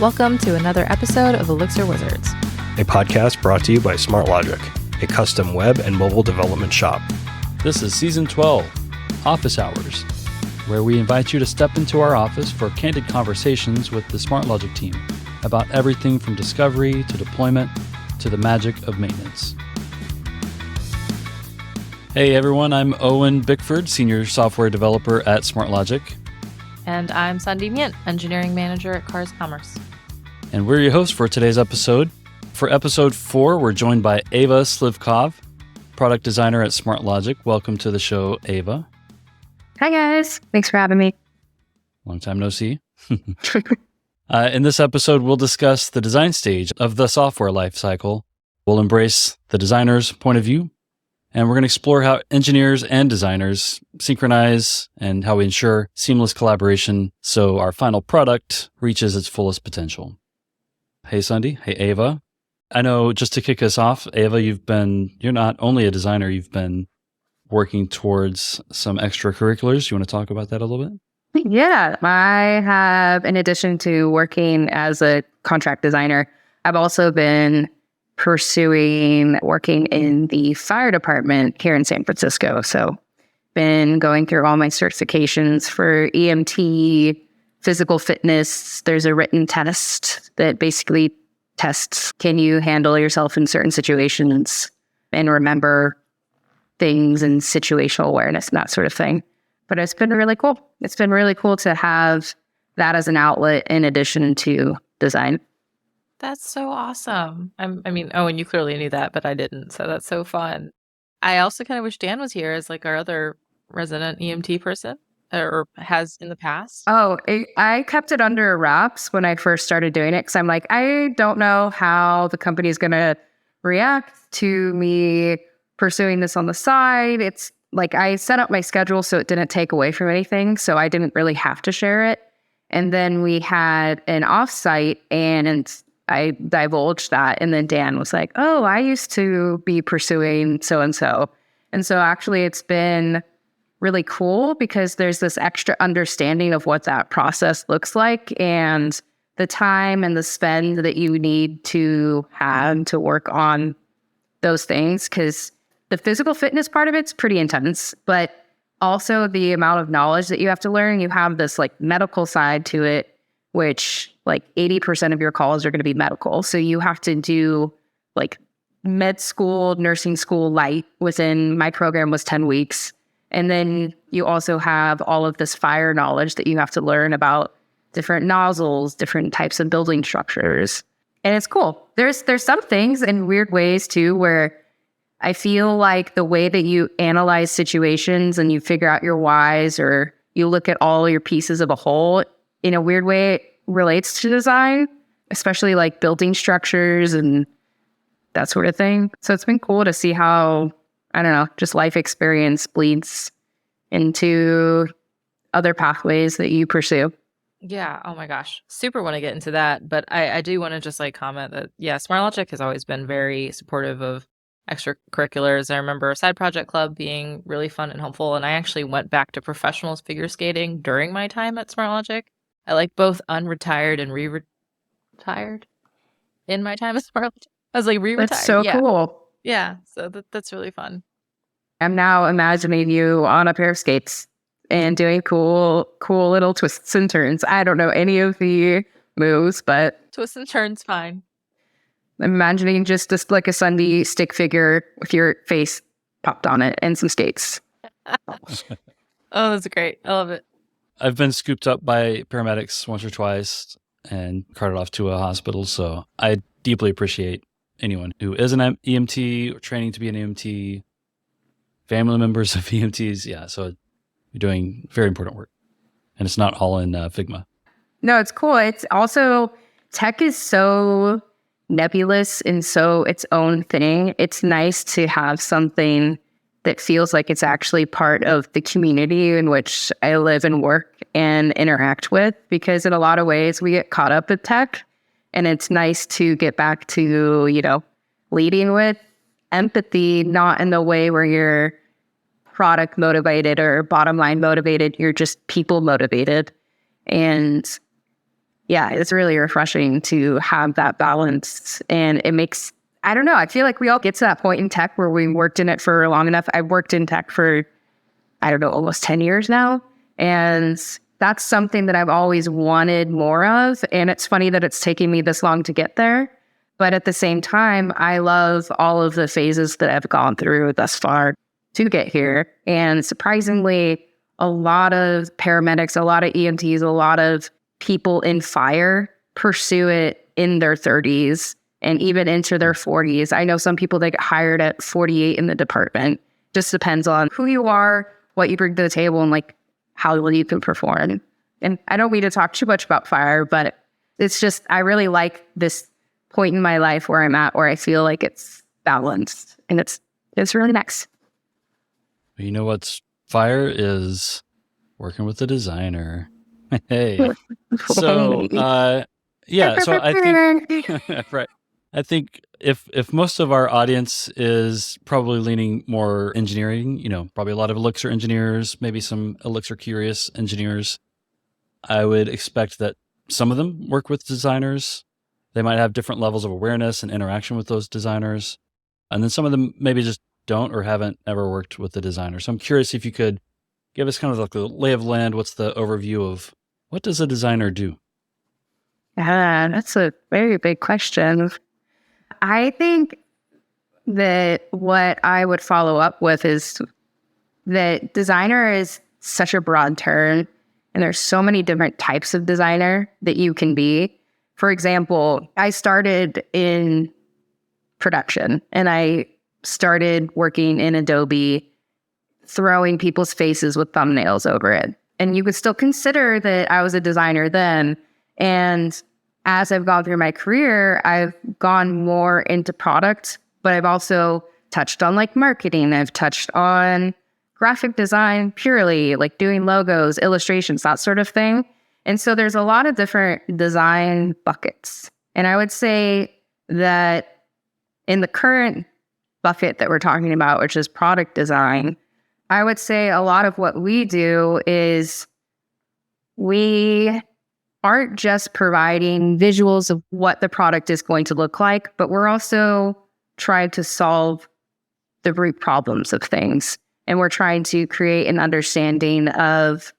Welcome to another episode of Elixir Wizards, a podcast brought to you by SmartLogic, a custom web and mobile development shop. This is Season 12, Office Hours, where we invite you to step into our office for candid conversations with the SmartLogic team about everything from discovery to deployment to the magic of maintenance. Hey everyone, I'm Owen Bickford, Senior Software Developer at SmartLogic. And I'm Sundi, Myint, Engineering Manager at Cars Commerce. And we're your hosts for today's episode. For episode 4, we're joined by Ava Slivkoff, Product Designer at SmartLogic. Welcome to the show, Ava. Hi guys, thanks for having me. Long time no see. In this episode, we'll discuss the design stage of the software lifecycle. We'll embrace the designer's point of view, and we're going to explore how engineers and designers synchronize and how we ensure seamless collaboration so our final product reaches its fullest potential. Hey, Sundi. Hey, Ava. I know, just to kick us off, Ava, you're not only a designer, you've been working towards some extracurriculars. You want to talk about that a little bit? Yeah, I have, in addition to working as a contract designer, I've also been pursuing working in the fire department here in San Francisco. So been going through all my certifications for EMT, physical fitness. There's a written test that basically tests, can you handle yourself in certain situations and remember things and situational awareness and that sort of thing. But it's been really cool. It's been really cool to have that as an outlet in addition to design. That's so awesome. I mean, Owen, you clearly knew that, but I didn't. So that's so fun. I also kind of wish Dan was here as like our other resident EMT person, or has in the past. Oh, I kept it under wraps when I first started doing it because I'm like, I don't know how the company is going to react to me pursuing this on the side. It's like I set up my schedule so it didn't take away from anything, so I didn't really have to share it. And then we had an offsite, and I divulged that, and then Dan was like, oh, I used to be pursuing so-and-so. And so actually it's been really cool because there's this extra understanding of what that process looks like and the time and the spend that you need to have to work on those things. Because the physical fitness part of it's pretty intense, but also the amount of knowledge that you have to learn. You have this like medical side to it, which like 80% of your calls are going to be medical. So you have to do like med school, nursing school light within my program was 10 weeks. And then you also have all of this fire knowledge that you have to learn about different nozzles, different types of building structures. And it's cool. There's some things in weird ways too, where I feel like the way that you analyze situations and you figure out your whys, or you look at all your pieces of a whole, in a weird way, it relates to design, especially like building structures and that sort of thing. So it's been cool to see how, I don't know, just life experience bleeds into other pathways that you pursue. Yeah. Oh my gosh. Super want to get into that. But I do want to just like comment that, yeah, SmartLogic has always been very supportive of extracurriculars. I remember Side Project Club being really fun and helpful. And I actually went back to professional figure skating during my time at SmartLogic. I like both unretired and re-retired in my time at SmartLogic. I was like re-retired. That's so cool. Yeah, so that's really fun. I'm now imagining you on a pair of skates and doing cool little twists and turns. I don't know any of the moves, but Twists and turns, fine. I'm imagining just like a Sundi stick figure with your face popped on it and some skates. Oh, that's great. I love it. I've been scooped up by paramedics once or twice and carted off to a hospital, so I deeply appreciate anyone who is an EMT or training to be an EMT, family members of EMTs. Yeah, so you're doing very important work. And it's not all in Figma. No, it's cool. It's also, tech is so nebulous and so its own thing. It's nice to have something that feels like it's actually part of the community in which I live and work and interact with, because in a lot of ways we get caught up with tech. And it's nice to get back to, leading with empathy, not in the way where you're product motivated or bottom line motivated. You're just people motivated. And yeah, it's really refreshing to have that balance. And it makes, I don't know, I feel like we all get to that point in tech where we worked in it for long enough. I've worked in tech for, I don't know, almost 10 years now. And that's something that I've always wanted more of. And it's funny that it's taking me this long to get there. But at the same time, I love all of the phases that I've gone through thus far to get here. And surprisingly, a lot of paramedics, a lot of EMTs, a lot of people in fire pursue it in their 30s and even into their 40s. I know some people that get hired at 48 in the department. Just depends on who you are, what you bring to the table, and like how well you can perform. And I don't mean to talk too much about fire, but it's just, I really like this point in my life where I'm at, where I feel like it's balanced, and it's really nice. You know what's fire is working with the designer. Hey. So, yeah, so I think, right. I think if most of our audience is probably leaning more engineering, probably a lot of Elixir engineers, maybe some Elixir curious engineers, I would expect that some of them work with designers. They might have different levels of awareness and interaction with those designers. And then some of them maybe just don't or haven't ever worked with the designer. So I'm curious if you could give us kind of like the lay of land. What's the overview of what does a designer do? Yeah, that's a very big question. I think that what I would follow up with is that designer is such a broad term, and there's so many different types of designer that you can be. For example, I started in production, and I started working in Adobe, throwing people's faces with thumbnails over it. And you could still consider that I was a designer then. And as I've gone through my career, I've gone more into product, but I've also touched on like marketing. I've touched on graphic design purely, like doing logos, illustrations, that sort of thing. And so there's a lot of different design buckets. And I would say that in the current bucket that we're talking about, which is product design, I would say a lot of what we do is we aren't just providing visuals of what the product is going to look like, but we're also trying to solve the root problems of things. And we're trying to create an understanding of,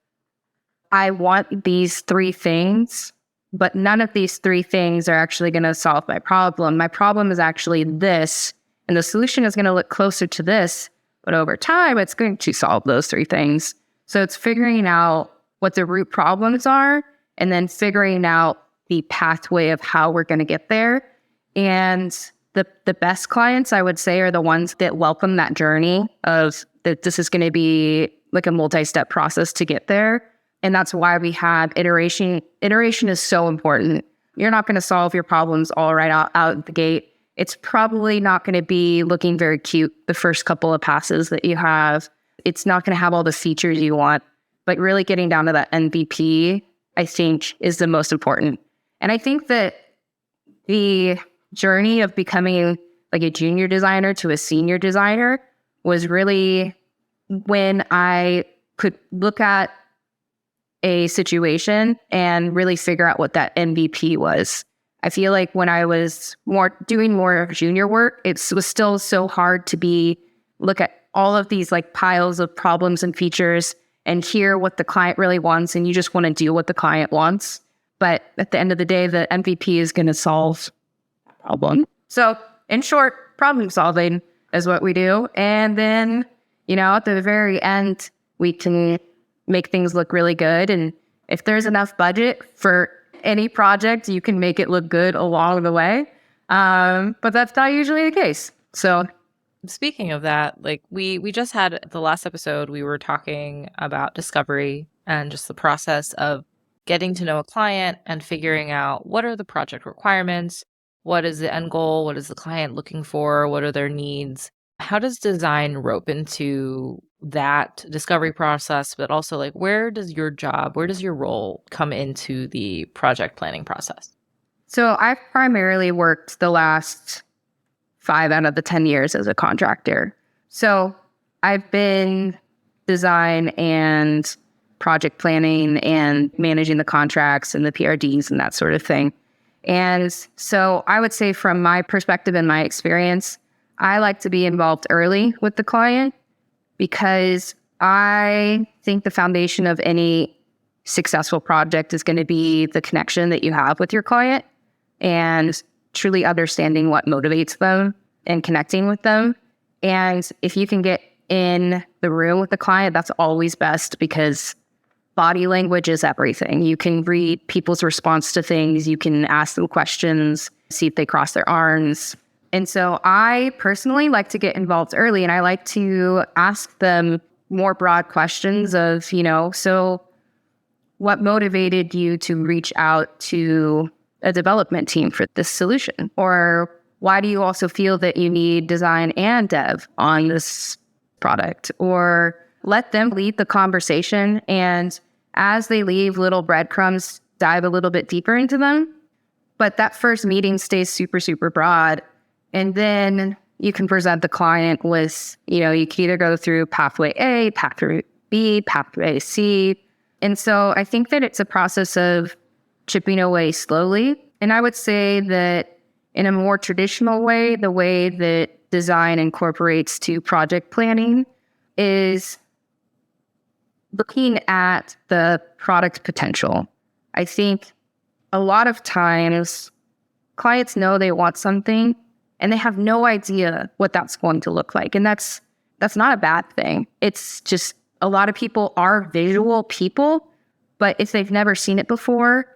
I want these three things, but none of these three things are actually going to solve my problem. My problem is actually this, and the solution is going to look closer to this, but over time, it's going to solve those three things. So it's figuring out what the root problems are, and then figuring out the pathway of how we're going to get there. And the best clients, I would say, are the ones that welcome that journey of that this is going to be like a multi-step process to get there. And that's why we have iteration. Iteration is so important. You're not going to solve your problems all right out the gate. It's probably not going to be looking very cute the first couple of passes that you have. It's not going to have all the features you want, but really getting down to that MVP, I think, is the most important. And I think that the journey of becoming like a junior designer to a senior designer was really when I could look at a situation and really figure out what that MVP was. I feel like when I was doing more junior work, it was still so hard to look at all of these like piles of problems and features and hear what the client really wants, and you just want to do what the client wants. But at the end of the day, the MVP is going to solve that problem. So in short, problem solving is what we do. And then, at the very end, we can make things look really good. And if there's enough budget for any project, you can make it look good along the way. But that's not usually the case. So speaking of that, like we just had the last episode, we were talking about discovery and just the process of getting to know a client and figuring out what are the project requirements, what is the end goal, what is the client looking for, what are their needs. How does design rope into that discovery process, but also like where does your role come into the project planning process? So I've primarily worked the last 5 out of the 10 years as a contractor. So I've been design and project planning and managing the contracts and the PRDs and that sort of thing. And so I would say from my perspective and my experience, I like to be involved early with the client because I think the foundation of any successful project is going to be the connection that you have with your client and truly understanding what motivates them and connecting with them. And if you can get in the room with the client, that's always best because body language is everything. You can read people's response to things. You can ask them questions, see if they cross their arms. And so I personally like to get involved early, and I like to ask them more broad questions of, so what motivated you to reach out to a development team for this solution? Or why do you also feel that you need design and dev on this product? Or let them lead the conversation, and as they leave little breadcrumbs, dive a little bit deeper into them. But that first meeting stays super, super broad. And then you can present the client with, you can either go through pathway A, pathway B, pathway C. And so I think that it's a process of chipping away slowly. And I would say that in a more traditional way, the way that design incorporates to project planning is looking at the product potential. I think a lot of times clients know they want something and they have no idea what that's going to look like. And that's not a bad thing. It's just a lot of people are visual people, but if they've never seen it before,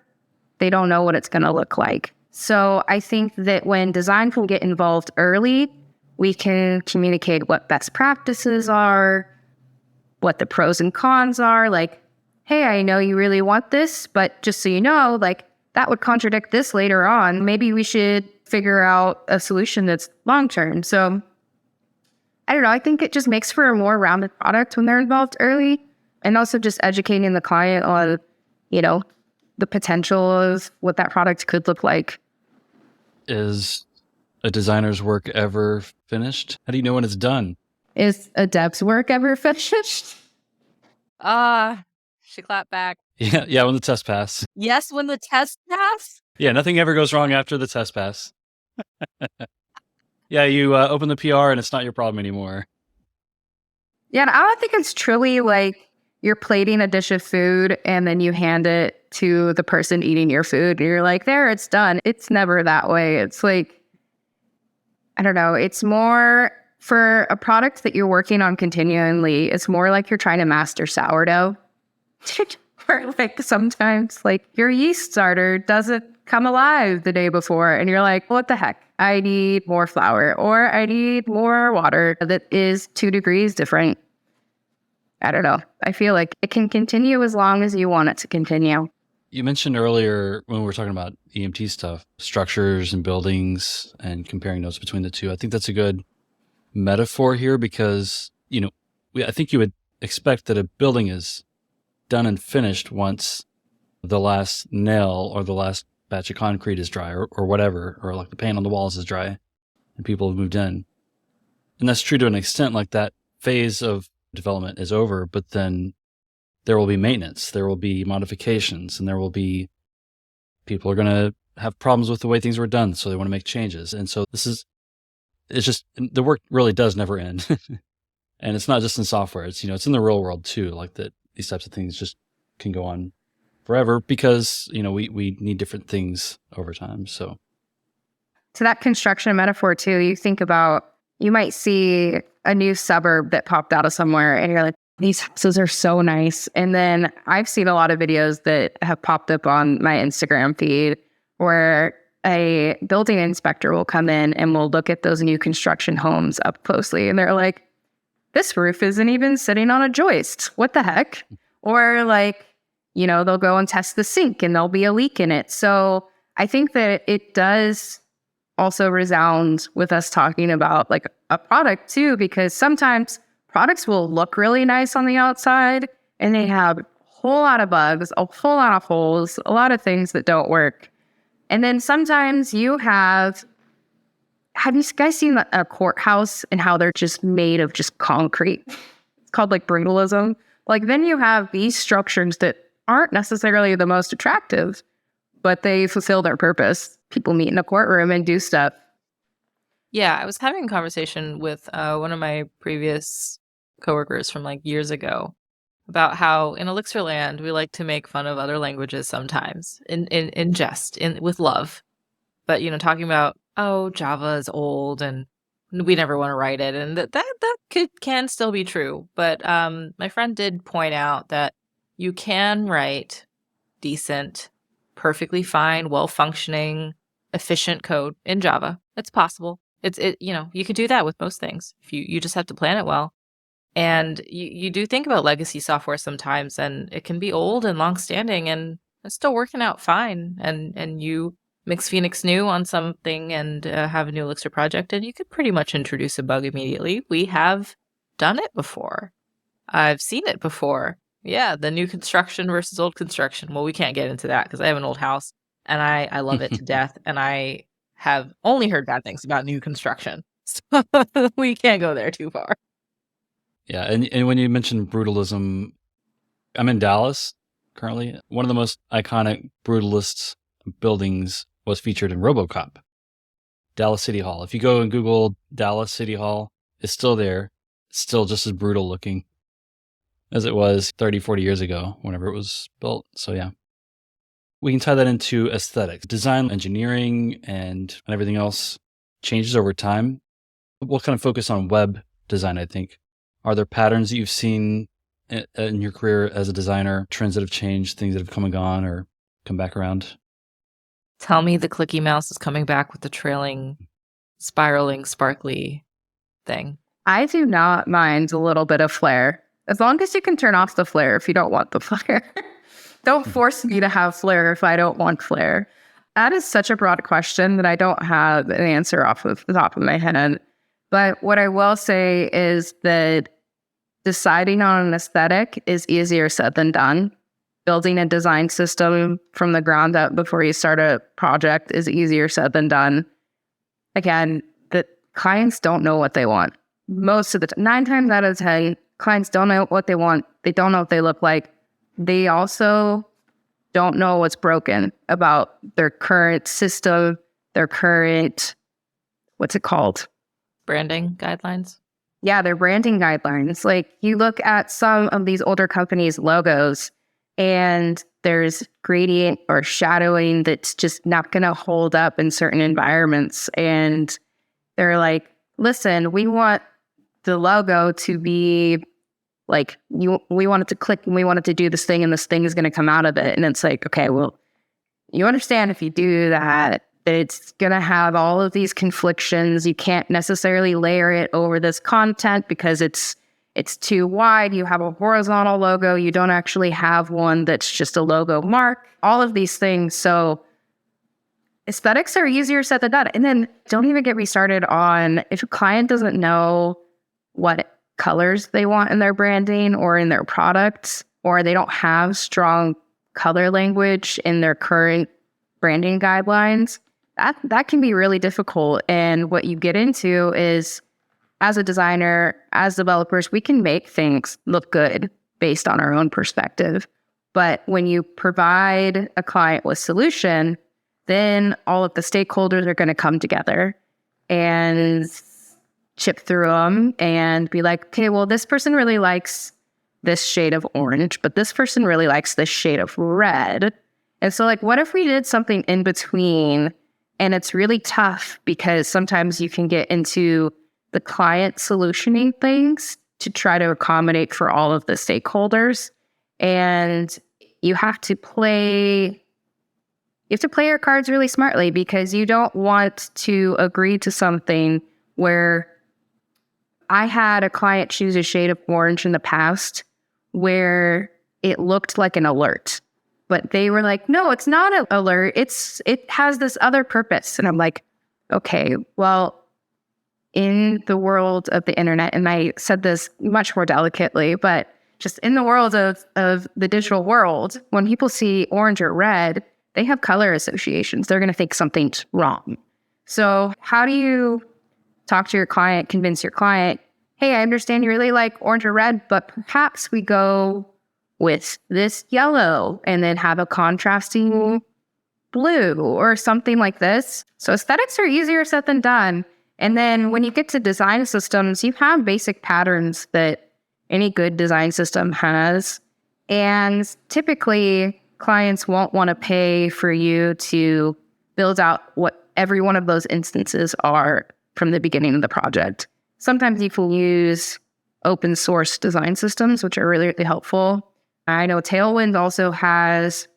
they don't know what it's going to look like. So I think that when design can get involved early, we can communicate what best practices are, what the pros and cons are. Like, hey, I know you really want this, but just so you know, that would contradict this later on. Maybe we should figure out a solution that's long-term. So I don't know. I think it just makes for a more rounded product when they're involved early, and also just educating the client on, the potential of what that product could look like. Is a designer's work ever finished? How do you know when it's done? Is a dev's work ever finished? She clapped back. Yeah, when the test pass. Yes, when the test pass? Yeah, nothing ever goes wrong after the test pass. Yeah, you open the PR and it's not your problem anymore. Yeah, and I don't think it's truly like you're plating a dish of food and then you hand it to the person eating your food and you're like, there, it's done. It's never that way. It's like, I don't know. It's more for a product that you're working on continually. It's more like you're trying to master sourdough. Or sometimes your yeast starter doesn't come alive the day before and you're like, what the heck? I need more flour or I need more water that is 2 degrees different. I don't know. I feel like it can continue as long as you want it to continue. You mentioned earlier when we were talking about EMT stuff, structures and buildings and comparing notes between the two. I think that's a good metaphor here because, I think you would expect that a building is done and finished once the last nail or the last batch of concrete is dry or whatever, or the paint on the walls is dry and people have moved in. And that's true to an extent, that phase of development is over, but then there will be maintenance, there will be modifications, and there will be people are going to have problems with the way things were done, so they want to make changes. And so the work really does never end. And it's not just in software, it's in the real world too, that these types of things just can go on forever because, we need different things over time. So to that construction metaphor too, you might see a new suburb that popped out of somewhere and you're like, these houses are so nice. And then I've seen a lot of videos that have popped up on my Instagram feed where a building inspector will come in and will look at those new construction homes up closely. And they're like, this roof isn't even sitting on a joist. What the heck? Or they'll go and test the sink and there'll be a leak in it. So I think that it does also resound with us talking about a product too, because sometimes products will look really nice on the outside and they have a whole lot of bugs, a whole lot of holes, a lot of things that don't work. And then sometimes have you guys seen a courthouse and how they're just made of just concrete? It's called brutalism. Like then you have these structures that aren't necessarily the most attractive, but they fulfill their purpose. People meet in a courtroom and do stuff. Yeah, I was having a conversation with one of my previous coworkers from like years ago about how in Elixir Land we like to make fun of other languages sometimes in jest, with love. But talking about, oh, Java is old and we never want to write it, and that can still be true. But my friend did point out that you can write decent, perfectly fine, well-functioning, efficient code in Java. It's possible. You could do that with most things. If you just have to plan it well. And you do think about legacy software sometimes, and it can be old and long-standing, and it's still working out fine. And you mix Phoenix new on something and have a new Elixir project, and you could pretty much introduce a bug immediately. We have done it before. I've seen it before. Yeah, the new construction versus old construction. Well, we can't get into that because I have an old house, and I love it to death, and I have only heard bad things about new construction. So we can't go there too far. Yeah, and when you mentioned brutalism, I'm in Dallas currently. One of the most iconic brutalist buildings was featured in RoboCop, Dallas City Hall. If you go and Google Dallas City Hall, it's still there. It's still just as brutal looking as it was 30, 40 years ago, whenever it was built. So yeah, we can tie that into aesthetics. Design, engineering, and everything else changes over time. We'll kind of focus on web design, I think. Are there patterns that you've seen in your career as a designer, trends that have changed, things that have come and gone or come back around? Tell me the clicky mouse is coming back with the trailing, spiraling, sparkly thing. I do not mind a little bit of flare. As long as you can turn off the flare if you don't want the flare. Don't force me to have flare if I don't want flare. That is such a broad question that I don't have an answer off of the top of my head. But what I will say is that deciding on an aesthetic is easier said than done. Building a design system from the ground up before you start a project is easier said than done. Again, the clients don't know what they want. Most of the time, 9 times out of 10, clients don't know what they want. They don't know what they look like. They also don't know what's broken about their current system, their current, what's it called? Branding guidelines? Yeah, their branding guidelines. Like you look at some of these older companies' logos and there's gradient or shadowing that's just not going to hold up in certain environments. And they're like, listen, we want the logo to be like, we want it to click and we want it to do this thing and this thing is going to come out of it. And it's like, okay, well, you understand if you do that, it's going to have all of these conflictions. You can't necessarily layer it over this content because it's too wide. You have a horizontal logo. You don't actually have one that's just a logo mark. All of these things. So aesthetics are easier said than done. And then don't even get me started on if a client doesn't know what colors they want in their branding or in their products, or they don't have strong color language in their current branding guidelines. That can be really difficult. And what you get into is, as a designer, as developers, we can make things look good based on our own perspective. But when you provide a client with solution, then all of the stakeholders are going to come together and chip through them and be like, okay, well, this person really likes this shade of orange, but this person really likes this shade of red. And so like, what if we did something in between? And it's really tough because sometimes you can get into the client solutioning things to try to accommodate for all of the stakeholders. And you have to play your cards really smartly because you don't want to agree to something where I had a client choose a shade of orange in the past where it looked like an alert. But they were like, no, it's not an alert. It has this other purpose. And I'm like, okay, well, in the world of the internet, and I said this much more delicately, but just in the world of the digital world, when people see orange or red, they have color associations. They're going to think something's wrong. So how do you talk to your client, convince your client hey, I understand you really like orange or red, but perhaps we go with this yellow and then have a contrasting blue or something like this. So aesthetics are easier said than done. And then when you get to design systems, you have basic patterns that any good design system has. And typically, clients won't want to pay for you to build out what every one of those instances are from the beginning of the project. Sometimes you can use open source design systems, which are really, really helpful. I know Tailwind also has,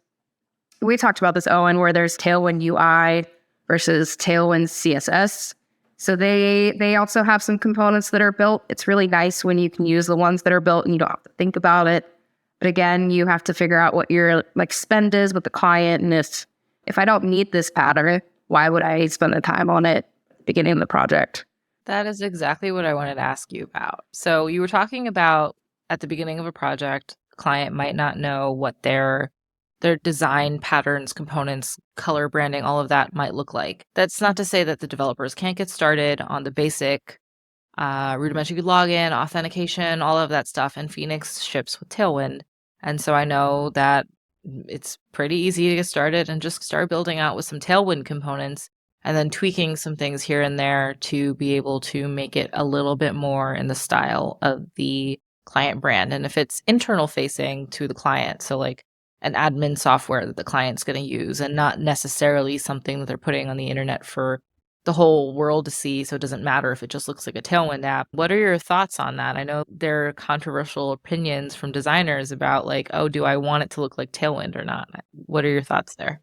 we talked about this, Owen, where there's Tailwind UI versus Tailwind CSS. So they also have some components that are built. It's really nice when you can use the ones that are built and you don't have to think about it. But again, you have to figure out what your spend is with the client. And if I don't need this pattern, why would I spend the time on it at the beginning of the project? That is exactly what I wanted to ask you about. So you were talking about at the beginning of a project, the client might not know what their design patterns, components, color branding, all of that might look like. That's not to say that the developers can't get started on the basic rudimentary login, authentication, all of that stuff. And Phoenix ships with Tailwind. And so I know that it's pretty easy to get started and just start building out with some Tailwind components and then tweaking some things here and there to be able to make it a little bit more in the style of the client brand. And if it's internal facing to the client, so like an admin software that the client's going to use and not necessarily something that they're putting on the internet for the whole world to see. So it doesn't matter if it just looks like a Tailwind app. What are your thoughts on that? I know there are controversial opinions from designers about oh, do I want it to look like Tailwind or not? What are your thoughts there?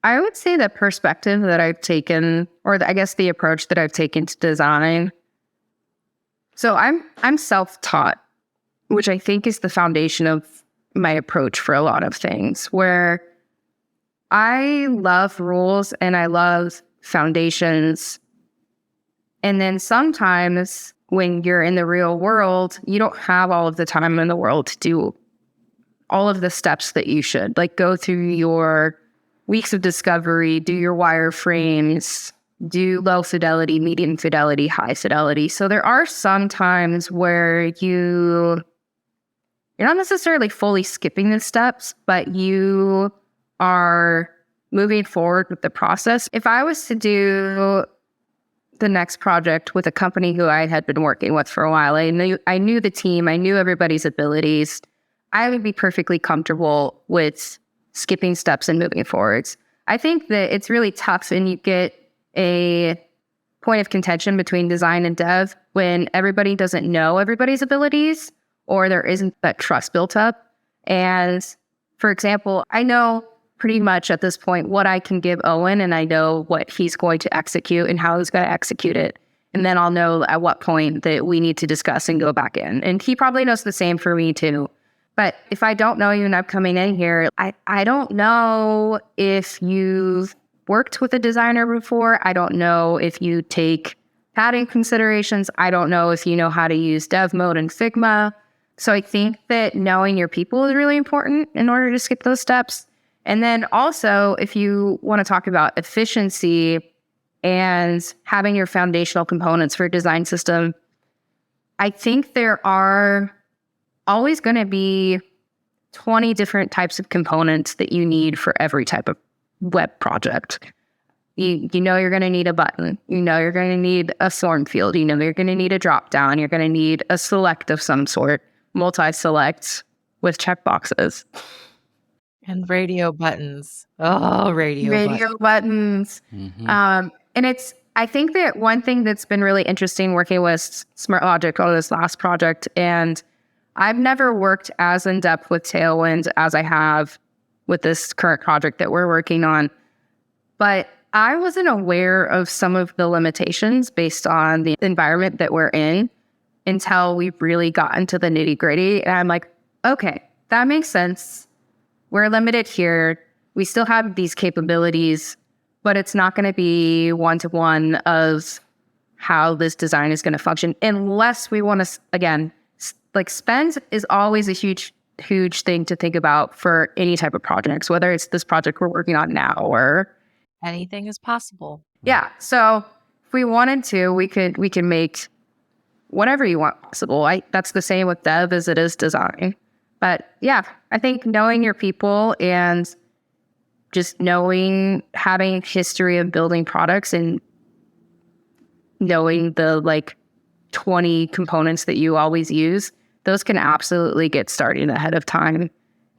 I would say the perspective that I've taken, or I guess the approach that I've taken to design. So I'm self-taught, which I think is the foundation of my approach for a lot of things, where I love rules and I love foundations. And then sometimes when you're in the real world, you don't have all of the time in the world to do all of the steps that you should, go through your weeks of discovery, do your wireframes, do low fidelity, medium fidelity, high fidelity. So there are some times where you're not necessarily fully skipping the steps, but you are moving forward with the process. If I was to do the next project with a company who I had been working with for a while, I knew the team, I knew everybody's abilities, I would be perfectly comfortable with skipping steps and moving forwards. I think that it's really tough when you get a point of contention between design and dev when everybody doesn't know everybody's abilities, or there isn't that trust built up. And for example, I know pretty much at this point what I can give Owen, and I know what he's going to execute and how he's going to execute it. And then I'll know at what point that we need to discuss and go back in. And he probably knows the same for me too. But if I don't know you and I'm coming in here, I don't know if you've worked with a designer before. I don't know if you take padding considerations. I don't know if you know how to use dev mode in Figma. So I think that knowing your people is really important in order to skip those steps. And then also, if you want to talk about efficiency and having your foundational components for a design system, I think there are always going to be 20 different types of components that you need for every type of web project. You know you're going to need a button. You know you're going to need a form field. You know you're going to need a drop down. You're going to need a select of some sort, multi-select with checkboxes. And radio buttons. Oh, radio buttons. Mm-hmm. And I think that one thing that's been really interesting working with SmartLogic on this last project, and I've never worked as in depth with Tailwind as I have with this current project that we're working on, but I wasn't aware of some of the limitations based on the environment that we're in until we really got into the nitty gritty. And I'm like, okay, that makes sense. We're limited here. We still have these capabilities, but it's not going to be one-to-one of how this design is going to function unless we want to, again, spend is always a huge thing to think about for any type of projects, whether it's this project we're working on now or anything is possible. Yeah. So if we wanted to, we can make whatever you want possible. That's the same with dev as it is design. But yeah, I think knowing your people and just having history of building products and knowing the like 20 components that you always use, those can absolutely get started ahead of time.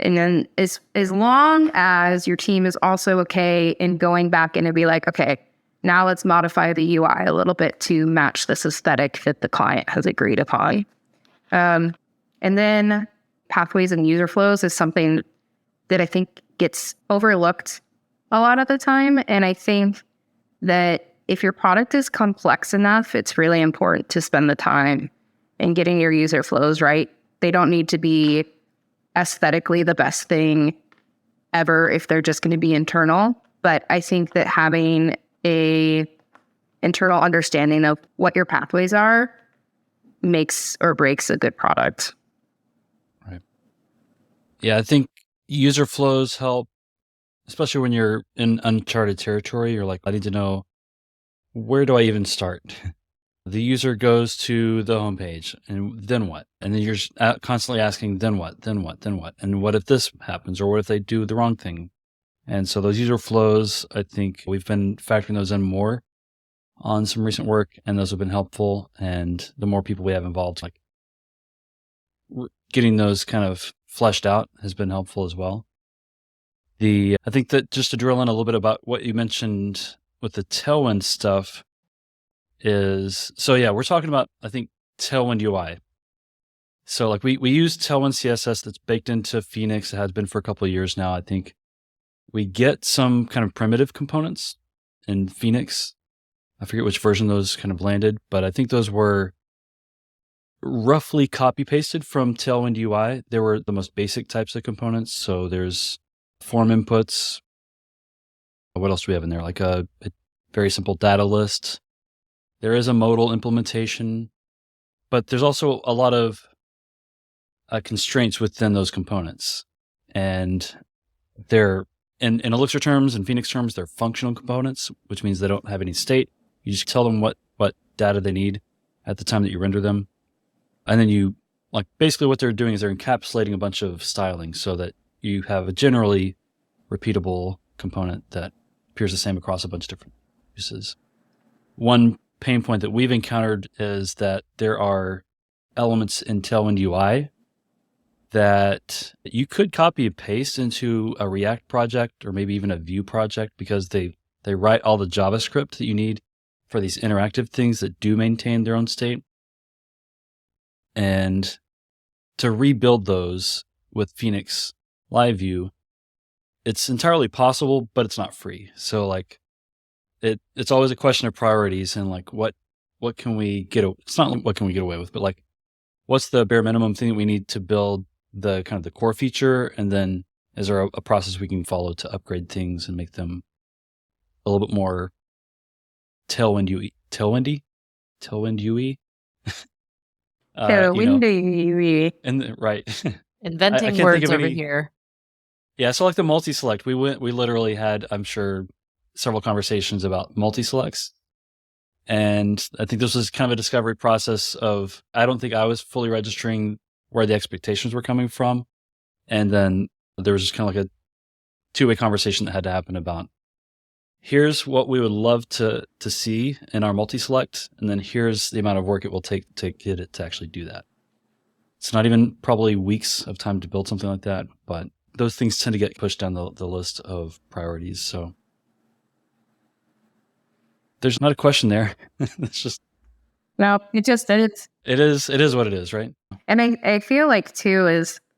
And then as long as your team is also okay in going back in and be like, okay, now let's modify the UI a little bit to match this aesthetic that the client has agreed upon. And then pathways and user flows is something that I think gets overlooked a lot of the time. And I think that if your product is complex enough, it's really important to spend the time in getting your user flows right. They don't need to be aesthetically the best thing ever if they're just going to be internal. But I think that having a internal understanding of what your pathways are makes or breaks a good product. Right. Yeah, I think user flows help, especially when you're in uncharted territory. You're like, I need to know, where do I even start? The user goes to the homepage, and then what? And then you're constantly asking, then what? Then what? Then what? And what if this happens? Or what if they do the wrong thing? And so those user flows, I think we've been factoring those in more on some recent work, and those have been helpful. And the more people we have involved, like getting those kind of fleshed out has been helpful as well. I think that just to drill in a little bit about what you mentioned with the Tailwind stuff is, so yeah, we're talking about, I think, Tailwind UI. So like we use Tailwind CSS that's baked into Phoenix. It has been for a couple of years now. I think we get some kind of primitive components in Phoenix. I forget which version those kind of landed, but I think those were roughly copy pasted from Tailwind UI. They were the most basic types of components. So there's form inputs. What else do we have in there? Like a very simple data list. There is a modal implementation, but there's also a lot of constraints within those components. And they're, in Elixir terms and Phoenix terms, they're functional components, which means they don't have any state. You just tell them what data they need at the time that you render them. And then you, like, basically what they're doing is they're encapsulating a bunch of styling so that you have a generally repeatable component that appears the same across a bunch of different uses. One pain point that we've encountered is that there are elements in Tailwind UI that you could copy and paste into a React project or maybe even a Vue project, because they write all the JavaScript that you need for these interactive things that do maintain their own state. And to rebuild those with Phoenix Live View, it's entirely possible, but it's not free. So like it's always a question of priorities and like what can we get, it's not like what can we get away with, but like what's the bare minimum thing that we need to build the kind of the core feature, and then is there a process we can follow to upgrade things and make them a little bit more Tailwind UE. And right. Inventing words over here. Yeah, so like the multi-select, we literally had, I'm sure, several conversations about multi-selects. And I think this was kind of a discovery process of, I don't think I was fully registering where the expectations were coming from. And then there was just kind of like a two-way conversation that had to happen about, here's what we would love to see in our multi-select, and then here's the amount of work it will take to get it to actually do that. It's not even probably weeks of time to build something like that, but those things tend to get pushed down the list of priorities. So there's not a question there. It's just, no, it just is. It is what it is, right? And I feel like too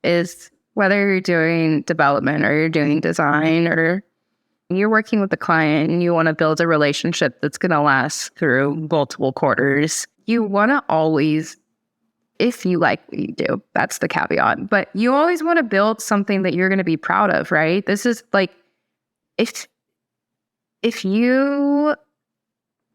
is whether you're doing development or you're doing design or you're working with the client and you want to build a relationship that's going to last through multiple quarters, you want to always, if you like what you do, that's the caveat, but you always want to build something that you're going to be proud of, right? This is like, if you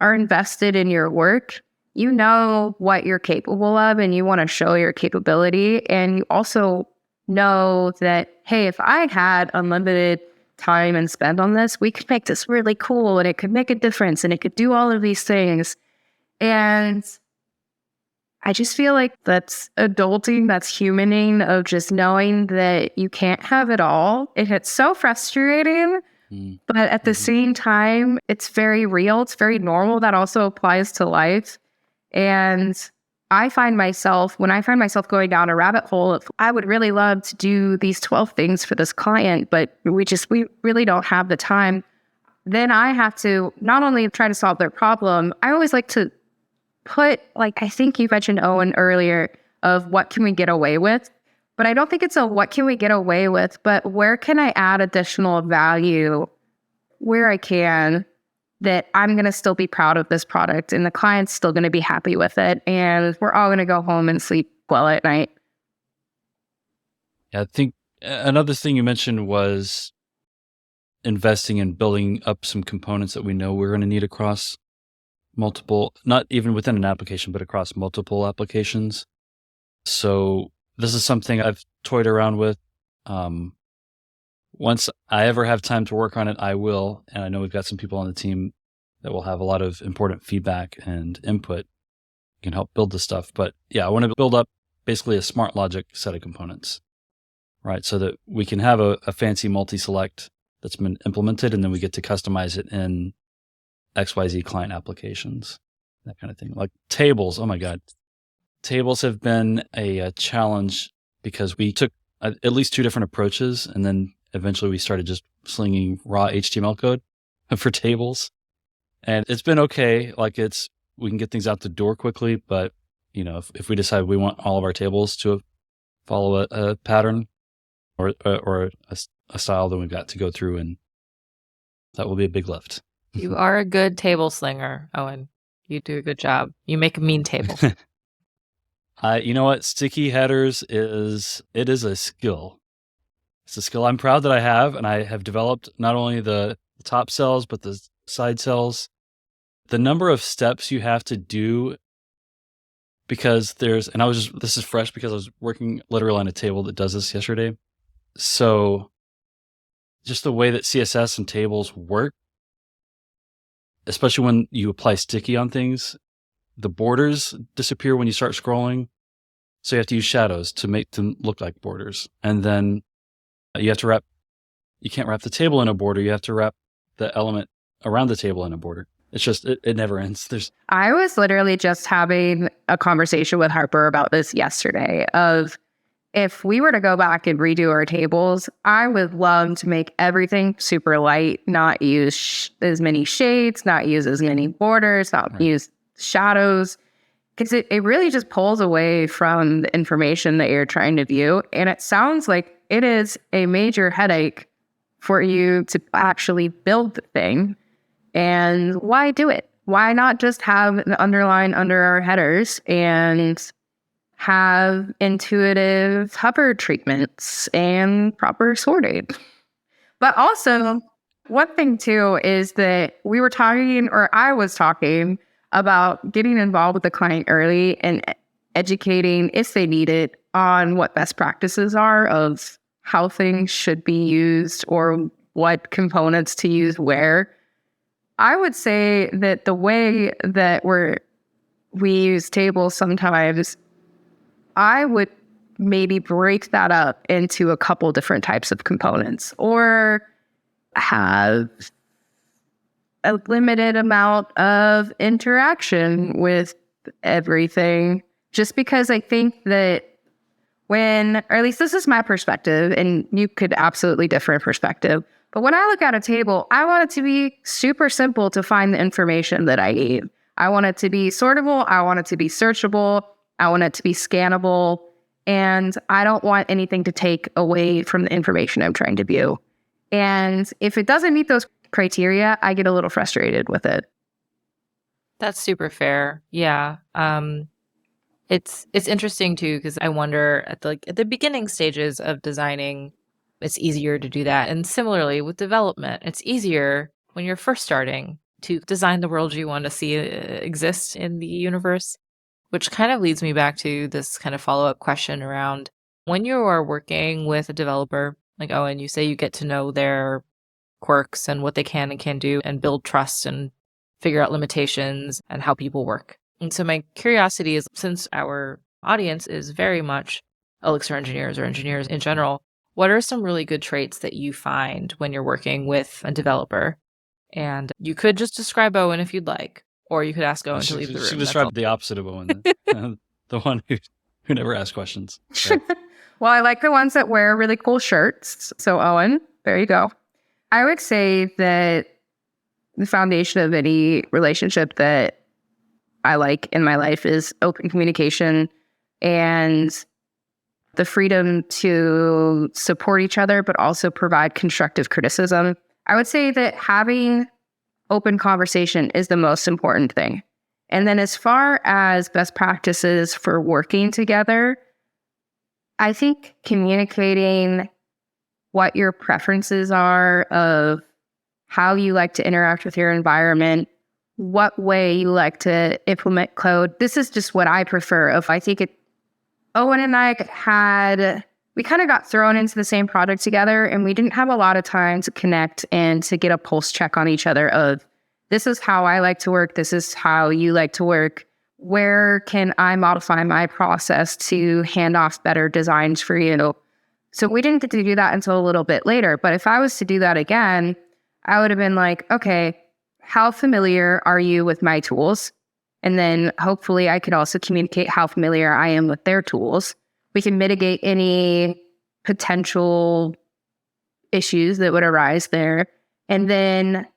are invested in your work, you know what you're capable of and you want to show your capability. And you also know that, hey, if I had unlimited time and spend on this, we could make this really cool and it could make a difference and it could do all of these things. And I just feel like that's adulting, that's humaning of just knowing that you can't have it all. It's so frustrating, but at the same time, it's very real. It's very normal. That also applies to life. And when I find myself going down a rabbit hole of, I would really love to do these 12 things for this client, but we really don't have the time. Then I have to not only try to solve their problem, I always like to put, like, I think you mentioned Owen earlier of what can we get away with, but I don't think it's a what can we get away with, but where can I add additional value where I can, that I'm going to still be proud of this product and the client's still going to be happy with it. And we're all going to go home and sleep well at night. Yeah, I think another thing you mentioned was investing in building up some components that we know we're going to need across multiple, not even within an application, but across multiple applications. So this is something I've toyed around with. Once I ever have time to work on it, I will. And I know we've got some people on the team that will have a lot of important feedback and input, can help build this stuff. But yeah, I want to build up basically a SmartLogic set of components, right? So that we can have a fancy multi-select that's been implemented, and then we get to customize it in XYZ client applications, that kind of thing. Like tables, oh my God. Tables have been a challenge because we took at least two different approaches, and then eventually we started just slinging raw HTML code for tables. And it's been okay. Like we can get things out the door quickly, but if we decide we want all of our tables to follow a pattern or a style, then we've got to go through, and that will be a big lift. You are a good table slinger, Owen. You do a good job. You make a mean table. You know what? Sticky headers is a skill. It's a skill I'm proud that I have, and I have developed not only the top cells, but the side cells. The number of steps you have to do, because this is fresh because I was working literally on a table that does this yesterday. So just the way that CSS and tables work, especially when you apply sticky on things, the borders disappear when you start scrolling. So you have to use shadows to make them look like borders. And then you can't wrap the table in a border. You have to wrap the element around the table in a border. It's just, it never ends. I was literally just having a conversation with Harper about this yesterday of, if we were to go back and redo our tables, I would love to make everything super light, not use as many shades, not use as many borders, not use shadows, because it really just pulls away from the information that you're trying to view. And it sounds like it is a major headache for you to actually build the thing. And why do it? Why not just have an underline under our headers and have intuitive hover treatments and proper sorting? But also, one thing too is that I was talking about getting involved with the client early and educating, if they need it, on what best practices are of how things should be used or what components to use where. I would say that the way that we use tables sometimes, I would maybe break that up into a couple different types of components, or have a limited amount of interaction with everything. Just because I think that or at least this is my perspective, and you could absolutely differ in perspective, but when I look at a table, I want it to be super simple to find the information that I need. I want it to be sortable. I want it to be searchable. I want it to be scannable. And I don't want anything to take away from the information I'm trying to view. And if it doesn't meet those criteria, I get a little frustrated with it. That's super fair. Yeah. It's interesting too, because I wonder at the beginning stages of designing, it's easier to do that. And similarly with development, it's easier when you're first starting to design the world you want to see exist in the universe, which kind of leads me back to this kind of follow-up question around when you are working with a developer, like Owen, you say you get to know their quirks and what they can and can't do and build trust and figure out limitations and how people work. And so my curiosity is, since our audience is very much Elixir engineers or engineers in general, what are some really good traits that you find when you're working with a developer? And you could just describe Owen if you'd like, or you could ask Owen to leave the room. She described the opposite of Owen, the one who never asks questions. Right. Well, I like the ones that wear really cool shirts. So Owen, there you go. I would say that the foundation of any relationship that I like in my life is open communication and the freedom to support each other, but also provide constructive criticism. I would say that having open conversation is the most important thing. And then as far as best practices for working together, I think communicating what your preferences are of how you like to interact with your environment, what way you like to implement code. This is just what I prefer. Owen and I we kind of got thrown into the same project together, and we didn't have a lot of time to connect and to get a pulse check on each other of, this is how I like to work, this is how you like to work. Where can I modify my process to hand off better designs for you? So we didn't get to do that until a little bit later. But if I was to do that again, I would have been like, okay, how familiar are you with my tools? And then hopefully I could also communicate how familiar I am with their tools. We can mitigate any potential issues that would arise there. And then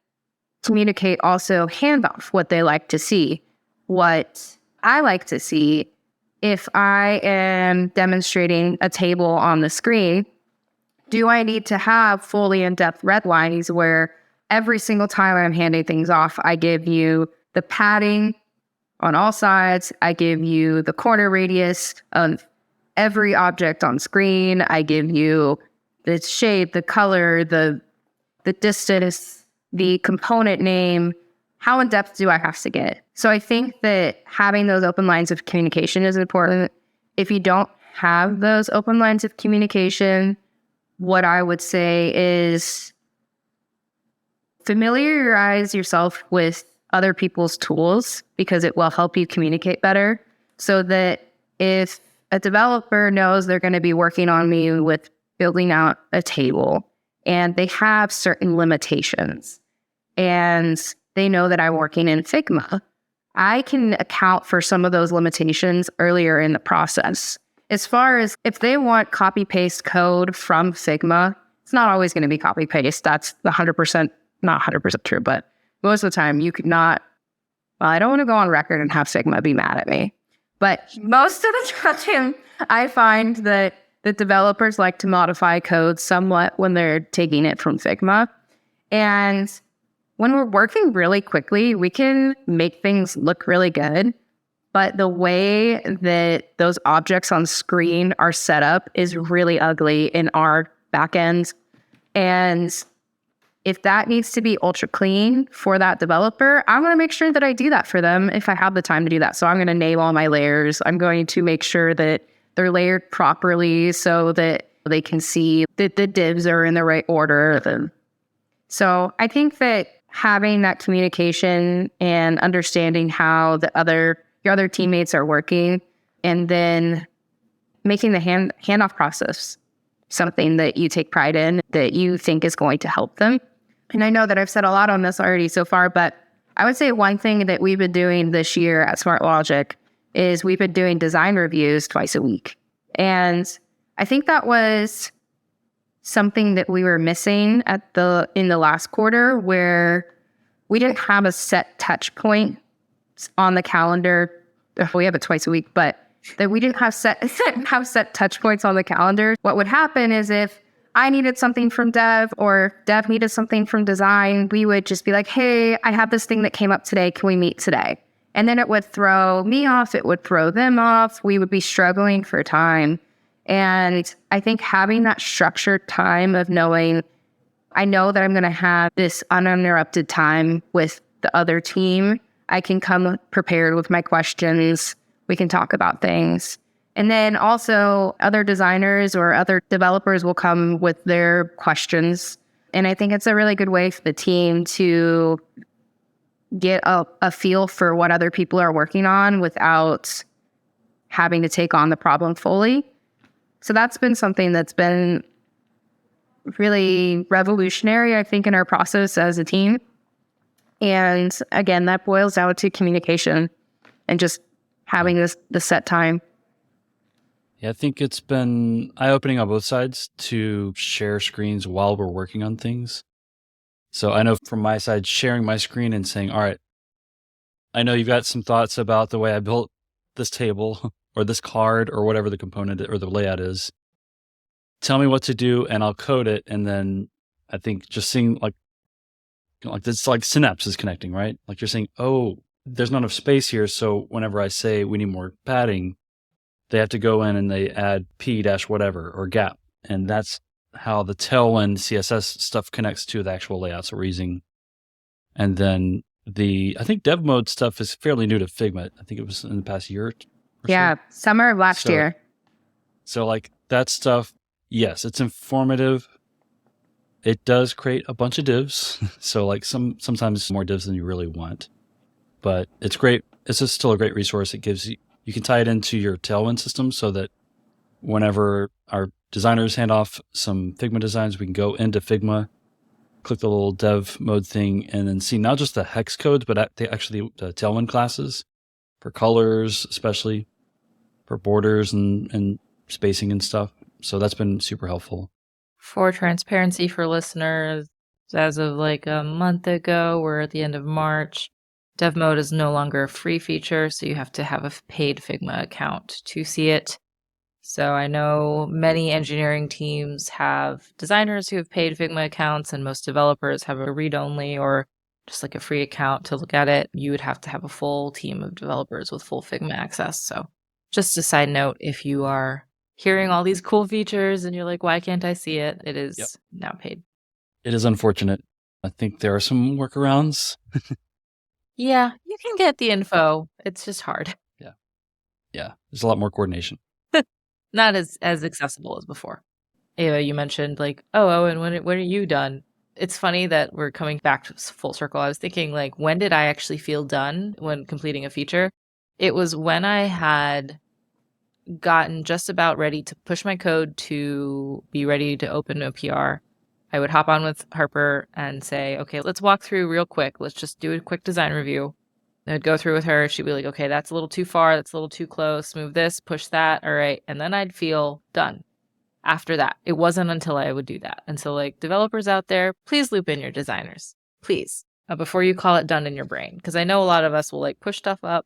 communicate also handoff what they like to see. What I like to see, if I am demonstrating a table on the screen, do I need to have fully in-depth red lines where every single time I'm handing things off, I give you the padding on all sides, I give you the corner radius of every object on screen, I give you the shape, the color, the distance, the component name. How in depth do I have to get? So I think that having those open lines of communication is important. If you don't have those open lines of communication, what I would say is familiarize yourself with other people's tools, because it will help you communicate better, so that if a developer knows they're going to be working on me with building out a table and they have certain limitations and they know that I'm working in Figma, I can account for some of those limitations earlier in the process. As far as if they want copy-paste code from Figma, it's not always going to be copy-paste. That's not 100% true, but most of the time you could not, well, I don't want to go on record and have Figma be mad at me. But most of the time, I find that the developers like to modify code somewhat when they're taking it from Figma. And when we're working really quickly, we can make things look really good. But the way that those objects on screen are set up is really ugly in our backend. And if that needs to be ultra clean for that developer, I'm going to make sure that I do that for them if I have the time to do that. So I'm going to name all my layers. I'm going to make sure that they're layered properly so that they can see that the divs are in the right order. So I think that having that communication and understanding how your other teammates are working, and then making the handoff process something that you take pride in, that you think is going to help them. And I know that I've said a lot on this already so far, but I would say one thing that we've been doing this year at SmartLogic is we've been doing design reviews twice a week. And I think that was something that we were missing in the last quarter, where we didn't have a set touch point on the calendar. We have it twice a week, but that we didn't have set touch points on the calendar. What would happen is if I needed something from dev or dev needed something from design, we would just be like, hey, I have this thing that came up today. Can we meet today? And then it would throw me off. It would throw them off. We would be struggling for time. And I think having that structured time of knowing, I know that I'm going to have this uninterrupted time with the other team. I can come prepared with my questions. We can talk about things. And then also other designers or other developers will come with their questions. And I think it's a really good way for the team to get a feel for what other people are working on without having to take on the problem fully. So that's been something that's been really revolutionary, I think, in our process as a team. And again, that boils down to communication and just having the set time. Yeah, I think it's been eye-opening on both sides to share screens while we're working on things. So I know from my side, sharing my screen and saying, all right, I know you've got some thoughts about the way I built this table or this card or whatever the component or the layout is. Tell me what to do and I'll code it. And then I think just seeing like it's like synapses connecting, right? Like you're saying, oh, there's not enough space here. So whenever I say we need more padding, they have to go in and they add p dash whatever or gap. And that's how the Tailwind CSS stuff connects to the actual layouts we're using. And then I think dev mode stuff is fairly new to Figma. I think it was in the past year or yeah, so. Summer of last year. So like that stuff, yes, it's informative. It does create a bunch of divs. So like sometimes more divs than you really want. But it's great. It's just still a great resource. It gives you can tie it into your Tailwind system so that whenever our designers hand off some Figma designs, we can go into Figma, click the little dev mode thing, and then see not just the hex codes, but actually the Tailwind classes for colors, especially for borders and spacing and stuff. So that's been super helpful. For transparency for listeners, as of like a month ago, we're at the end of March. Dev mode is no longer a free feature, so you have to have a paid Figma account to see it. So I know many engineering teams have designers who have paid Figma accounts, and most developers have a read-only or just like a free account to look at it. You would have to have a full team of developers with full Figma access. So just a side note, if you are hearing all these cool features and you're like, why can't I see it? It is now paid. It is unfortunate. I think there are some workarounds. Yeah, you can get the info. It's just hard. Yeah. There's a lot more coordination. Not as accessible as before. Ava, you mentioned like, oh, Owen, when are you done? It's funny that we're coming back to full circle. I was thinking like, when did I actually feel done when completing a feature? It was when I had gotten just about ready to push my code to be ready to open a PR. I would hop on with Harper and say, okay, let's walk through real quick. Let's just do a quick design review. I would go through with her. She'd be like, okay, that's a little too far. That's a little too close. Move this, push that. All right. And then I'd feel done. After that, it wasn't until I would do that. And so like developers out there, please loop in your designers, please, before you call it done in your brain. Because I know a lot of us will like push stuff up,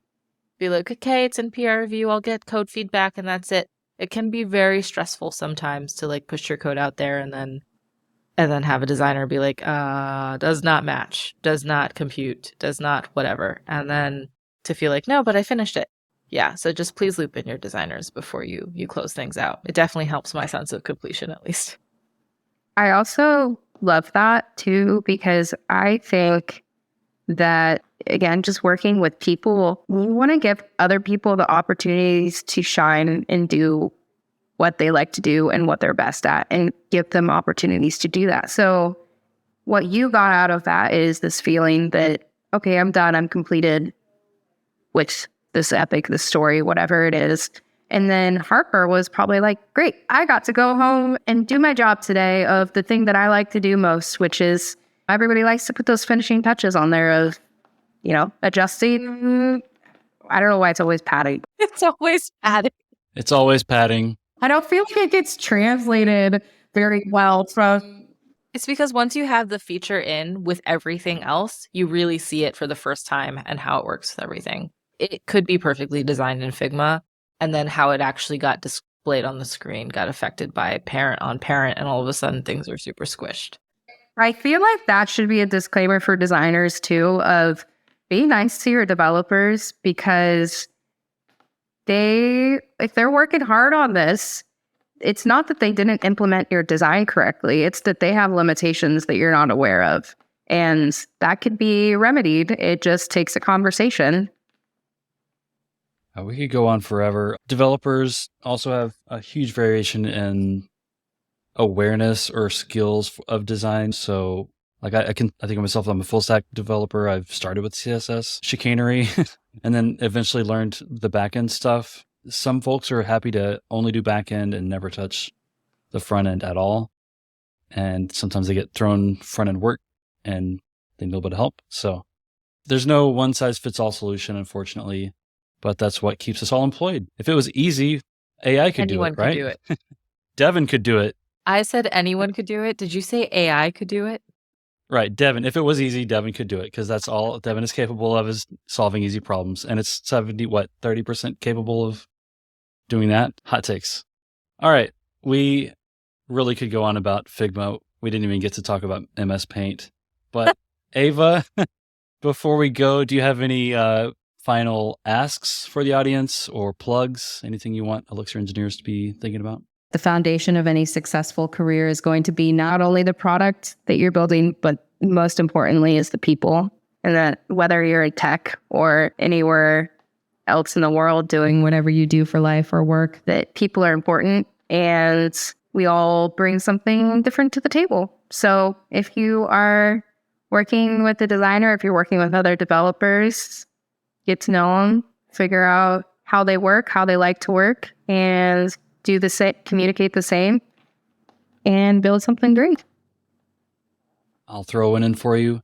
be like, okay, it's in PR review. I'll get code feedback and that's it. It can be very stressful sometimes to like push your code out there and then have a designer be like, does not match, does not compute, does not whatever. And then to feel like, no, but I finished it. Yeah, so just please loop in your designers before you close things out. It definitely helps my sense of completion, at least. I also love that, too, because I think that, again, just working with people, we want to give other people the opportunities to shine and do what they like to do and what they're best at and give them opportunities to do that. So what you got out of that is this feeling that, okay, I'm done, I'm completed with this epic, this story, whatever it is. And then Harper was probably like, great, I got to go home and do my job today of the thing that I like to do most, which is everybody likes to put those finishing touches on there of, adjusting. I don't know why it's always padding. It's always padding. It's always padding. I don't feel like it gets translated very well from... It's because once you have the feature in with everything else, you really see it for the first time and how it works with everything. It could be perfectly designed in Figma, and then how it actually got displayed on the screen got affected by parent on parent, and all of a sudden things are super squished. I feel like that should be a disclaimer for designers too, of be nice to your developers, because if they're working hard on this, it's not that they didn't implement your design correctly. It's that they have limitations that you're not aware of. And that could be remedied. It just takes a conversation. We could go on forever. Developers also have a huge variation in awareness or skills of design. So Like I think of myself, I'm a full stack developer. I've started with CSS chicanery and then eventually learned the backend stuff. Some folks are happy to only do backend and never touch the front end at all. And sometimes they get thrown front end work and they need a little bit of help. So there's no one size fits all solution, unfortunately, but that's what keeps us all employed. If it was easy, AI could do it, right? Anyone could do it. Devin could do it. I said anyone could do it. Did you say AI could do it? Right, Devin. If it was easy, Devin could do it because that's all Devin is capable of is solving easy problems. And it's 30% capable of doing that. Hot takes. All right. We really could go on about Figma. We didn't even get to talk about MS Paint. But Ava, before we go, do you have any final asks for the audience or plugs? Anything you want Elixir engineers to be thinking about? The foundation of any successful career is going to be not only the product that you're building, but most importantly is the people. And that whether you're in tech or anywhere else in the world doing whatever you do for life or work, that people are important and we all bring something different to the table. So if you are working with a designer, if you're working with other developers, get to know them, figure out how they work, how they like to work, and do the same, communicate the same, and build something great. I'll throw one in for you.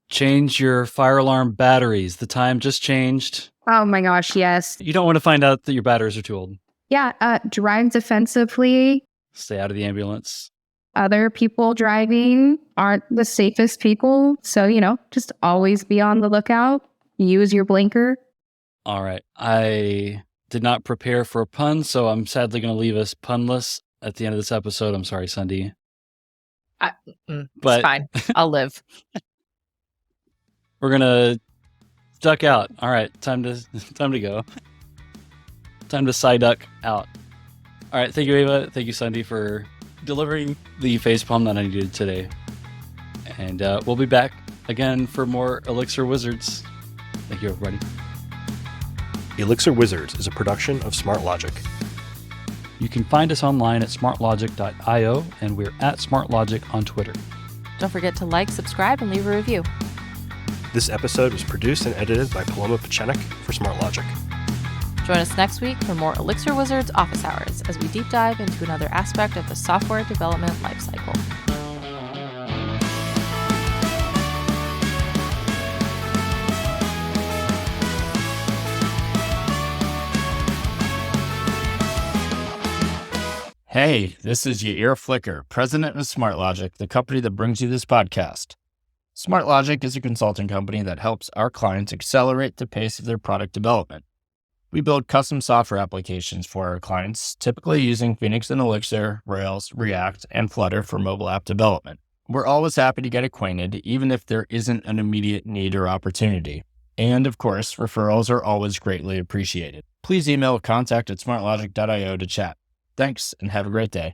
Change your fire alarm batteries. The time just changed. Oh my gosh, yes. You don't want to find out that your batteries are too old. Yeah, drive defensively. Stay out of the ambulance. Other people driving aren't the safest people. So, just always be on the lookout. Use your blinker. All right. I did not prepare for a pun, so I'm sadly going to leave us punless at the end of this episode. I'm sorry, Sundi. It's fine. I'll live. We're going to duck out. All right. Time to go. Time to side duck out. All right. Thank you, Ava. Thank you, Sundi, for delivering the facepalm that I needed today. And we'll be back again for more Elixir Wizards. Thank you, everybody. Elixir Wizards is a production of SmartLogic. You can find us online at smartlogic.io, and we're at SmartLogic on Twitter. Don't forget to like, subscribe, and leave a review. This episode was produced and edited by Paloma Pachenik for SmartLogic. Join us next week for more Elixir Wizards Office Hours as we deep dive into another aspect of the software development lifecycle. Hey, this is Yair Flicker, president of SmartLogic, the company that brings you this podcast. SmartLogic is a consulting company that helps our clients accelerate the pace of their product development. We build custom software applications for our clients, typically using Phoenix and Elixir, Rails, React, and Flutter for mobile app development. We're always happy to get acquainted, even if there isn't an immediate need or opportunity. And of course, referrals are always greatly appreciated. Please email contact@smartlogic.io to chat. Thanks, and have a great day.